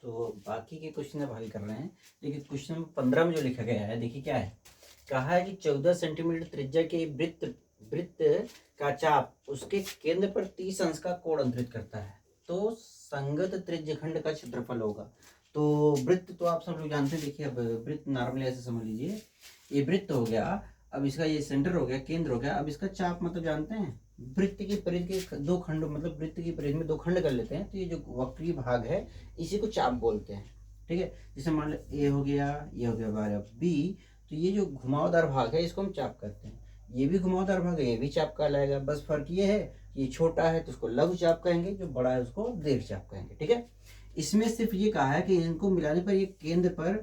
तो बाकी के क्वेश्चन अब हल कर रहे हैं। देखिए क्वेश्चन नंबर 15 में जो लिखा गया है, देखिए क्या है। कहा है कि 14 सेंटीमीटर त्रिज्या के वृत्त वृत्त का चाप उसके केंद्र पर 30 अंश का कोण अंतरित करता है, तो संगत त्रिज्यखंड का क्षेत्रफल होगा। तो वृत्त तो आप सब लोग जानते हैं। देखिए अब वृत्त नॉर्मली ऐसे समझ लीजिए, ये वृत्त हो गया, अब इसका ये सेंटर हो गया, केंद्र हो गया। अब इसका चाप मतलब जानते हैं, वृत्त की परिधि के दो खंड, मतलब वृत्त की परिधि में दो खंड कर लेते हैं, तो ये जो वक्री भाग है इसी को चाप बोलते हैं। ठीक है, जैसे मान लो ए हो गया, ये हो गया बार बी, तो ये जो घुमावदार भाग है इसको हम चाप करते हैं। ये भी घुमावदार भाग है, ये भी चाप कहलाएगा। बस फर्क ये है कि ये छोटा है तो उसको लघु चाप कहेंगे, जो बड़ा है उसको दीर्घ चाप कहेंगे। ठीक है, इसमें सिर्फ ये कहा है कि इनको मिलाने पर ये केंद्र पर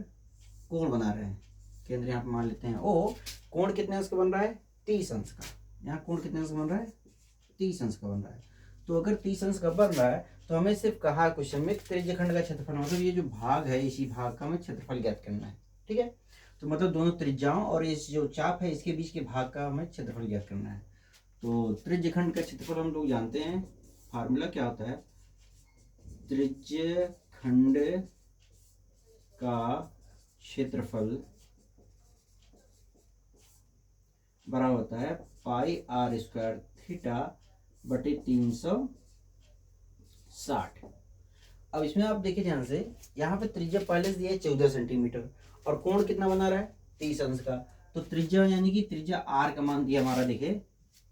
कोण बना रहे हैं। केंद्र यहाँ पे मान लेते हैं ओ, कोण कितने अंश का बन रहा है, 30 अंश का। यहाँ कोण कितने अंश का बन रहा है, 30 अंश का बन रहा है। तो अगर 30 अंश का बन रहा है तो हमें सिर्फ कहा क्वेश्चन में त्रिज्यखंड का क्षेत्रफल, मतलब ये जो भाग है इसी भाग का हमें क्षेत्रफल ज्ञात करना है। ठीक है, तो मतलब दोनों त्रिज्याओं और इस जो चाप है इसके बीच के भाग का हमें क्षेत्रफल ज्ञात करना है। तो त्रिज्यखंड का क्षेत्रफल हम लोग जानते हैं, फार्मूला क्या होता है, त्रिज्यखंड का क्षेत्रफल बराबर होता है पाई आर स्क्वायर थीटा बटे 360। अब इसमें आप देखिए ध्यान से, यहाँ पे त्रिज्या पहले से दिया है 14 सेंटीमीटर और कोण कितना बना रहा है, 30 अंश का। तो त्रिज्या यानी कि त्रिज्या आर का मान दिया हमारा, देखिए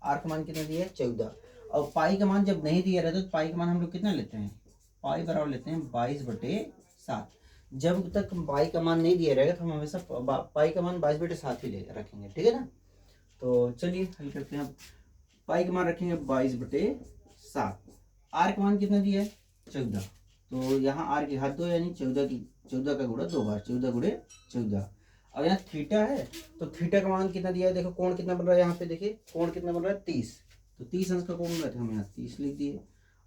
आर का मान कितना दिया है, 14। और पाई का मान जब नहीं दिया रहता तो पाई का मान हम लोग कितना लेते हैं, पाई बराबर लेते हैं 22/7। जब तक पाई का मान नहीं दिया रहेगा तो हम हमेशा पाई का मान 22/7 ही ले रखेंगे। ठीक है ना, तो चलिए हल करते हैं। पाई का मान रखेंगे 22/7। आर का मान कितना दिया है, 14। तो यहाँ आर की घात 2 यानी 14 का गुणा 2 बार, 14 गुणे 14। अब यहाँ थीटा है तो थीटा का मान कितना दिया है, देखो कोण कितना बन रहा है, यहाँ पे देखिए कोण कितना बन रहा है, 30। तो 30 अंश का कोण बन रहा है, हम यहाँ 30 लिख दिए।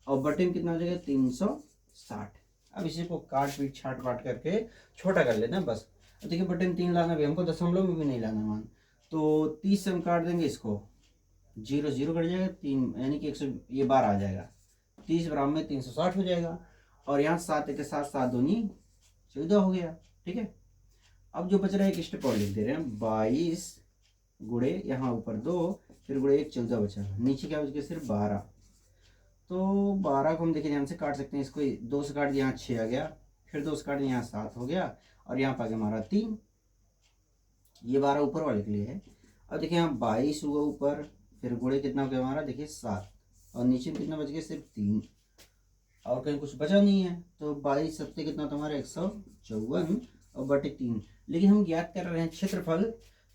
और बटे में कितना हो जाएगा, 360। अब इसी को काट पीट छाट पाट करके छोटा कर लेते हैं बस। देखिए बटे में 3 लाना भी, हमको दशमलव में भी नहीं लाना मान। तो 30 से हम काट देंगे इसको, 0 0 कट जाएगा, 3 यानी कि 100, ये 12 आ जाएगा। 30 बराबर में 360 हो जाएगा। और यहाँ 7 के साथ 7 दूनी 14 हो गया। ठीक है, अब जो बच रहा है एक स्टेप और लिख दे रहे हैं, 22 गुणे यहाँ ऊपर 2 फिर गुणे 1, 14 बचा, नीचे क्या बच गया, सिर्फ 12। तो 12 को हम देखिए ध्यान से काट सकते हैं, इसको 2 से काट दिया, यहाँ 6 आ गया, फिर 2 से काट दिया, यहाँ 7 हो गया, और यहाँ पर हमारा 3। ये 12 ऊपर वाले के लिए है। अब देखिए यहाँ 22 हुआ ऊपर, फिर गुणे कितना हो गया हमारा, देखिए 7, और नीचे में कितना बच गया, सिर्फ 3, और कहीं कुछ बचा नहीं है। तो 22 सत्ते कितना तुम्हारा 154 और बटे 3। लेकिन हम ज्ञात कर रहे हैं क्षेत्रफल,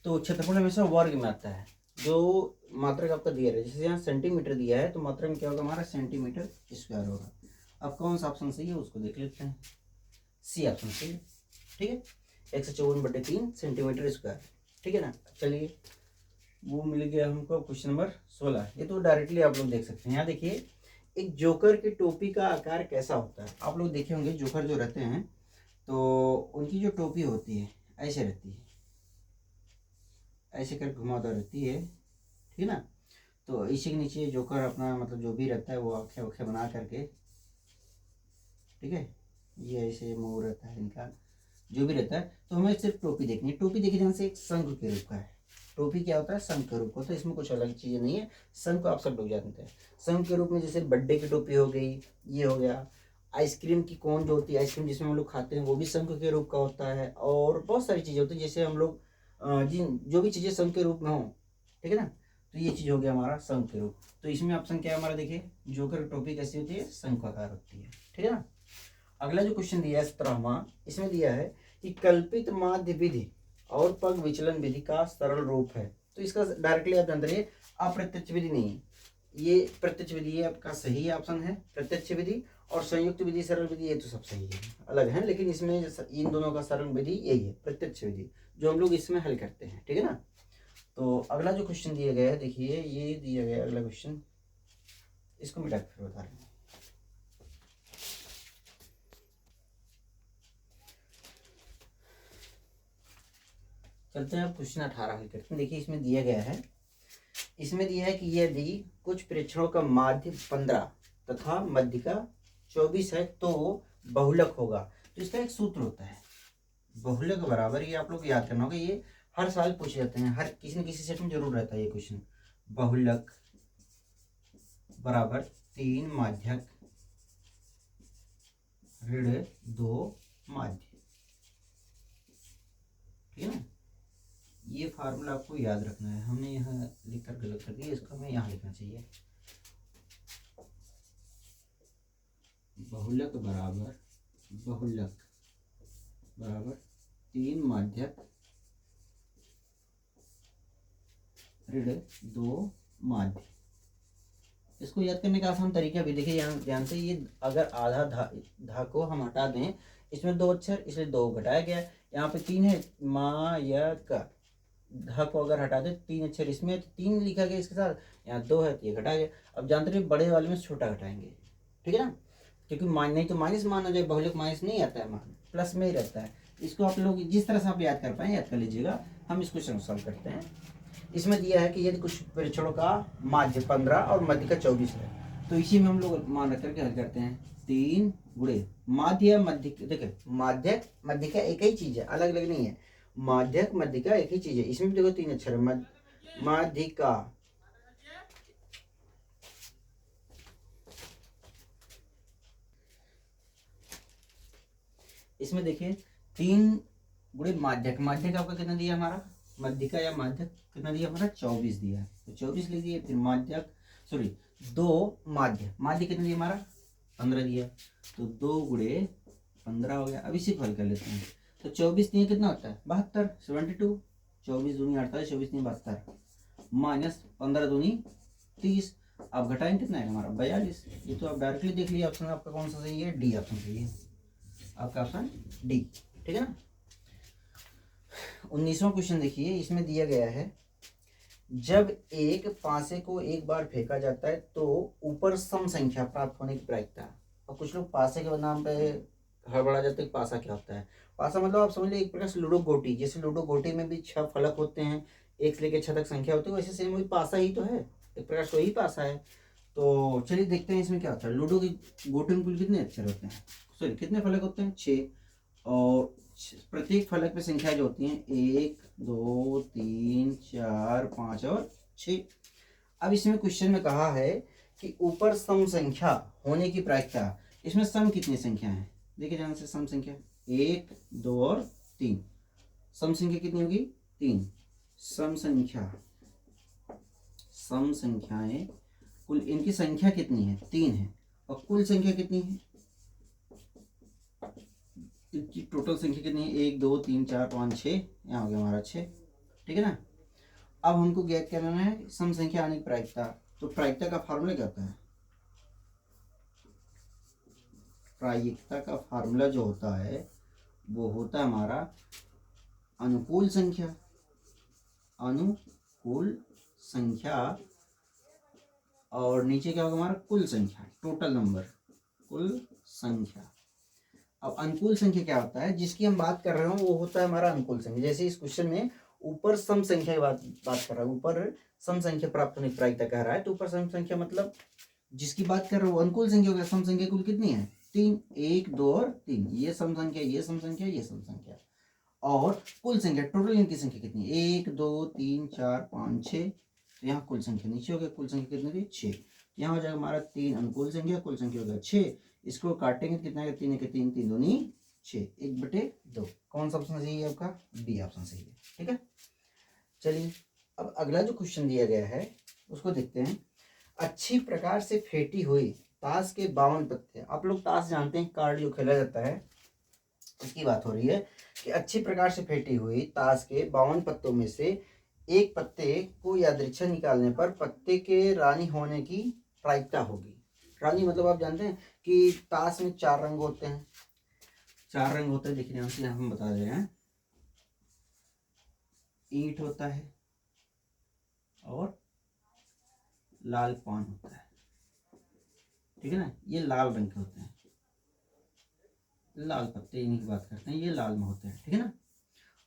तो क्षेत्रफल हमेशा वर्ग में आता है। जो मात्रक आपका दिया है, जैसे यहाँ सेंटीमीटर दिया है तो मात्रक में क्या होगा हमारा, सेंटीमीटर स्क्वायर होगा। अब कौन सा ऑप्शन सही है उसको देख लेते हैं, सी ऑप्शन सही है। ठीक है, 154/3 सेंटीमीटर स्क्वायर। ठीक है ना, चलिए वो मिल गया हमको। क्वेश्चन नंबर 16, ये तो डायरेक्टली आप लोग देख सकते हैं। यहाँ देखिए, एक जोकर की टोपी का आकार कैसा होता है, आप लोग देखे होंगे जोकर जो रहते हैं तो उनकी जो टोपी होती है ऐसे रहती है, ऐसे कर घुमावदार रहती है। ठीक है ना, तो इसी के नीचे जोकर अपना मतलब जो भी रहता है वो आँखें वखें बना करके, ठीक है, ये ऐसे मुंह रहता है इनका, जो भी रहता है। तो हमें सिर्फ टोपी देखनी है। टोपी देखिए ध्यान से, एक शंख के रूप का है। टोपी क्या होता है, शंख के रूप का, तो इसमें कुछ अलग चीज़ें नहीं है। शंख को आप सब लोग जानते हैं, शंख के रूप में जैसे बर्थडे की टोपी हो गई, ये हो गया। आइसक्रीम की कोन जो होती है, आइसक्रीम जिसमें हम लोग खाते हैं वो भी शंख के रूप का होता है। और बहुत सारी चीज़ें होती है, जैसे हम लोग जिन जो भी चीज़ें शंख के रूप में हो, ठीक है ना, तो ये चीज़ हो गया हमारा शंख के रूप। तो इसमें ऑप्शन क्या है हमारा, देखिए जोकर की टोपी कैसी होती है, शंख आकार होती है। ठीक है ना, अगला जो क्वेश्चन दिया है 17वां, इसमें दिया है कि कल्पित माध्य विधि और पग विचलन विधि का सरल रूप है। तो इसका डायरेक्टली आप जानते हैं अप्रत्यक्ष विधि नहीं है, ये प्रत्यक्ष विधि, ये आपका सही ऑप्शन है प्रत्यक्ष विधि। और संयुक्त विधि, सरल विधि, ये तो सब सही है, अलग है, लेकिन इसमें इन दोनों का सरल विधि यही है, प्रत्यक्ष विधि, जो हम लोग इसमें हल करते हैं। ठीक है ना, तो अगला जो क्वेश्चन दिया गया है, देखिए ये दिया गया अगला क्वेश्चन, इसको मिटा के फिर बता रहे हैं। चलते हैं अब क्वेश्चन 18 हल करते हैं। देखिए इसमें दिया गया है, इसमें दिया है कि यदि कुछ प्रेक्षणों का माध्य 15 तथा मध्य का 24 है तो बहुलक होगा। तो इसका एक सूत्र होता है बहुलक बराबर, ये आप लोग याद करना होगा, ये हर साल पूछे जाते हैं, हर किसी न किसी सेट में जरूर रहता है ये क्वेश्चन। बहुलक बराबर 3 माध्यक ऋण 2 माध्य। ठीक है ना, ये फार्मूला आपको याद रखना है। हमने यहाँ लिखकर गलत कर दिया, इसको हमें यहाँ लिखना चाहिए। बहुलक बराबर 3 माध्यक ऋण 2 माध्य। इसको याद करने का आसान तरीका भी देखिए, यहाँ ध्यान से, ये अगर आधा धा को हम हटा दें, इसमें 2 अक्षर इसलिए 2 घटाया गया। यहाँ पे 3 है, मा या का, धा को अगर हटा दे 3 अक्षर इसमें, तो 3 लिखा गया इसके साथ, यहाँ 2 है तो ये घटा गया। अब जानते रहे बड़े वाले में छोटा घटाएंगे, ठीक है ना, क्योंकि नहीं तो माइनस मान हो जाए, बहुलक माइनस नहीं आता है, मान प्लस में ही रहता है। इसको आप लोग जिस तरह से आप याद कर पाए याद कर लीजिएगा। हम इसको सॉल्व करते हैं। इसमें दिया है कि यदि कुछ परीक्षणों का माध्य 15 और मध्य का 24 है, तो इसी में हम लोग मान रख करके हल करते हैं। 3 गुणे माध्य या मध्य, देखिए माध्यक मध्य का एक ही चीज है, अलग अलग नहीं है। माध्यक मध्य का एक ही चीज है, इसमें देखो 3 अक्षर है, माध्य का, इसमें देखिए 3 गुणे माध्यक, माध्यक आपका कितना दिया हमारा, मध्य का या माध्यक कितना दिया हमारा 24 दिया है, तो 24 लिख दिए। फिर माध्यक सॉरी 2 माध्य, माध्य कितना दिया हमारा 15 दिया, तो 2 गुणे 15 हो गया। अब इसे हल कर लेते हैं, तो 24 दिए कितना होता है 72, 72, 24 दूनी 48, 24 दिए 72, माइनस 15 दूनी 30। अब घटाएंगे कितना है हमारा 42। ये तो आप डायरेक्टली देख लीजिए, ऑप्शन आपका कौन सा सही है, डी ऑप्शन सही है, आपका ऑप्शन डी। ठीक है ना। 19वां क्वेश्चन देखिए, इसमें दिया गया है जब एक पासे को एक बार फेंका जाता है तो ऊपर सम संख्या प्राप्त होने की प्रायिकता। और कुछ लोग पासे के नाम पे हड़बड़ा जाते हैं, पासा क्या होता है। पासा मतलब आप समझ लीजिए एक प्रकार से लूडो गोटी, जैसे लूडो गोटी में भी 6 फलक होते हैं, 1 से लेकर 6 तक संख्या होती है, वैसे सेम वही पासा ही तो है, एक प्रकार से वही पासा है। तो चलिए देखते हैं इसमें क्या होता है। लूडो की गोटी में कुल कितने अक्षर होते हैं, सॉरी कितने फलक होते हैं 6, और प्रत्येक फलक पे संख्या जो होती है 1 2 3 4 5 और 6। अब इसमें क्वेश्चन में कहा है कि ऊपर सम संख्या होने की प्रायिकता। इसमें सम कितनी संख्या है, देखिए ध्यान से, सम संख्या 1 2 और 3, सम संख्या कितनी होगी 3। सम संख्याएं कुल इनकी संख्या कितनी है 3 है, और कुल संख्या कितनी है, इनकी टोटल संख्या कितनी है 1 2 3 4 5 6, यहाँ हो गया हमारा 6। ठीक है ना। अब हमको ज्ञात करना है सम संख्या आने की प्रायिकता। तो प्रायिकता का फार्मूला क्या होता है, प्रायिकता का फार्मूला जो होता है वो होता है हमारा अनुकूल संख्या, और नीचे क्या होगा हमारा कुल संख्या, टोटल नंबर, कुल संख्या। अब अनुकूल संख्या क्या होता है, जिसकी हम बात कर रहे हो वो होता है हमारा अनुकूल संख्या। जैसे इस क्वेश्चन में ऊपर सम संख्या की बात कर रहा है, ऊपर सम संख्या प्राप्त होने की प्रायिकता कह रहा है, तो ऊपर सम संख्या मतलब जिसकी बात कर रहे हो अनुकूल संख्या हो गया। सम संख्या कुल कितनी है 3, 1 2 और 3, ये सम संख्या, ये सम संख्या, ये सम संख्या। और कुल संख्या टोटल इनकी संख्या कितनी है 1 2 3 4 5 6, तो यहाँ कुल संख्या नीचे हो गया, कुल संख्या कितनी थी 6, यहाँ हो जाएगा हमारा 3 अनुकूल संख्या, कुल संख्या हो गया 6। इसको काटेंगे तो कितना है 3 के 3, 3 दूनी 6, 1/2। कौन सा ऑप्शन सही है आपका, बी ऑप्शन सही है। ठीक है, चलिए अब अगला जो क्वेश्चन दिया गया है उसको देखते हैं। अच्छी प्रकार से फेंटी हुई ताश के 52 पत्ते, आप लोग ताश जानते हैं, कार्ड जो खेला जाता है इसकी बात हो रही है कि अच्छी प्रकार से फेंटी हुई ताश के 52 पत्तों में से एक पत्ते को यादृच्छा निकालने पर पत्ते के रानी होने की प्रायिकता होगी। रानी मतलब आप जानते हैं कि ताश में 4 रंग होते हैं, 4 रंग होते हैं, देखिए यहाँ से हम बता रहे हैं, ईंट होता है और लाल पान होता है। ठीक है ना, ये लाल रंग के होते हैं, लाल पत्ते इन्हीं की बात करते हैं, ये लाल में होते हैं। ठीक है ना।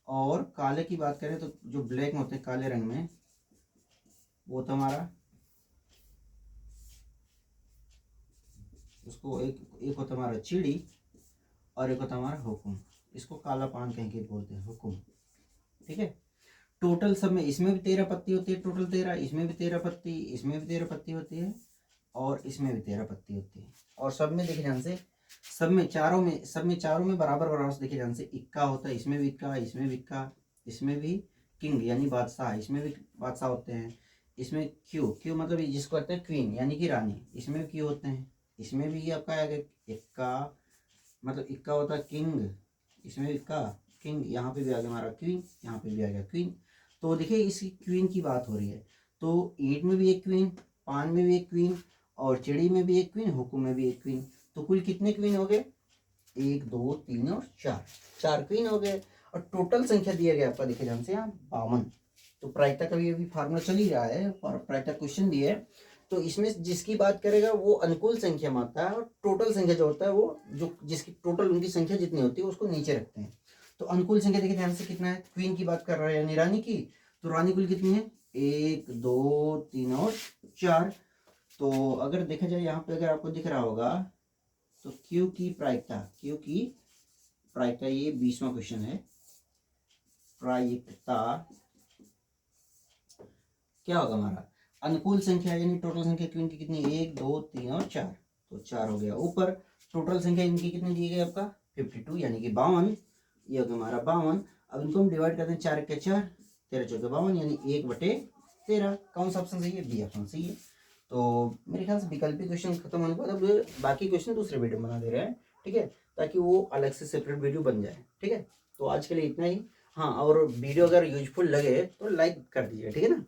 और काले की बात करें तो जो ब्लैक में होते हैं, काले रंग में, वो तो हमारा उसको एक होता है हमारा चिड़ी, और एक होता है हमारा हुकुम। इसको काला पान कहीं के बोलते हैं, हुकुम। ठीक है। टोटल सब में इसमें भी 13 पत्ती होती है, टोटल 13, इसमें भी 13 पत्ती, इसमें भी 13 पत्ती होती है, और इसमें भी 13 पत्ती होती है। और सब में देखिए ध्यान से, सब में चारों में बराबर बराबर से देखिए ध्यान से, इक्का होता है, इसमें भी इक्का, इसमें भी इक्का, इसमें भी किंग यानी बादशाह, इसमें भी बादशाह होते हैं। इसमें क्यू, क्यू मतलब जिसको कहते हैं क्वीन यानी कि रानी, इसमें भी क्यू होते हैं। इसमें भी ये आपका आएगा इक्का, मतलब इक्का होता है किंग, इसमें भी इक्का किंग, यहाँ पे भी आ गया हमारा क्वीन, यहाँ पे भी आ गया क्वीन। तो देखिए इसकी क्वीन की बात हो रही है, तो ईंट में भी एक क्वीन, पान में भी एक क्वीन, और चिड़ी में भी एक क्वीन, हुकुम में भी एक क्वीन। तो कुल कितने क्वीन हो गए? 1 2 3 और 4, 4 क्वीन हो गए। और टोटल संख्या दिया गया आपका, देखिए ध्यान से यहाँ 52। तो प्रायिकता का भी अभी फार्मूला चल ही रहा है और प्रायिकता क्वेश्चन दिया है। तो इसमें जिसकी बात करेगा वो अनुकूल संख्या मानता है, और टोटल संख्या जो होता है वो जो जिसकी टोटल उनकी संख्या जितनी होती है उसको नीचे रखते हैं। तो अनुकूल संख्या देखिए ध्यान से कितना है, क्वीन की बात कर रहा है यानी रानी की। तो रानी कुल कितनी है? 1 2 3 और 4। तो अगर देखा जाए यहाँ पे, अगर आपको दिख रहा होगा तो क्यू की प्रायिकता, ये 20वां क्वेश्चन है। प्रायिकता क्या होगा हमारा? अनुकूल संख्या यानी टोटल संख्या क्वीन की कितनी? 1 2 3 और 4, तो 4 हो गया। ऊपर टोटल संख्या इनकी कितनी दी गई आपका? 52 यानी कि 52, ये हो गया हमारा 52। अब इनको हम डिवाइड करते हैं, 4 के 4, 13 चौके 52 यानी 1/13। कौन सा ऑप्शन सही है? बी ऑप्शन सही है। तो मेरे ख्याल से विकल्पी क्वेश्चन खत्म होने के बाद अब बाकी क्वेश्चन दूसरे वीडियो में बना दे रहे हैं, ठीक है, ताकि वो अलग से सेपरेट वीडियो बन जाए। ठीक है, तो आज के लिए इतना ही। हाँ, और वीडियो अगर यूजफुल लगे तो लाइक कर दीजिए, ठीक है ना।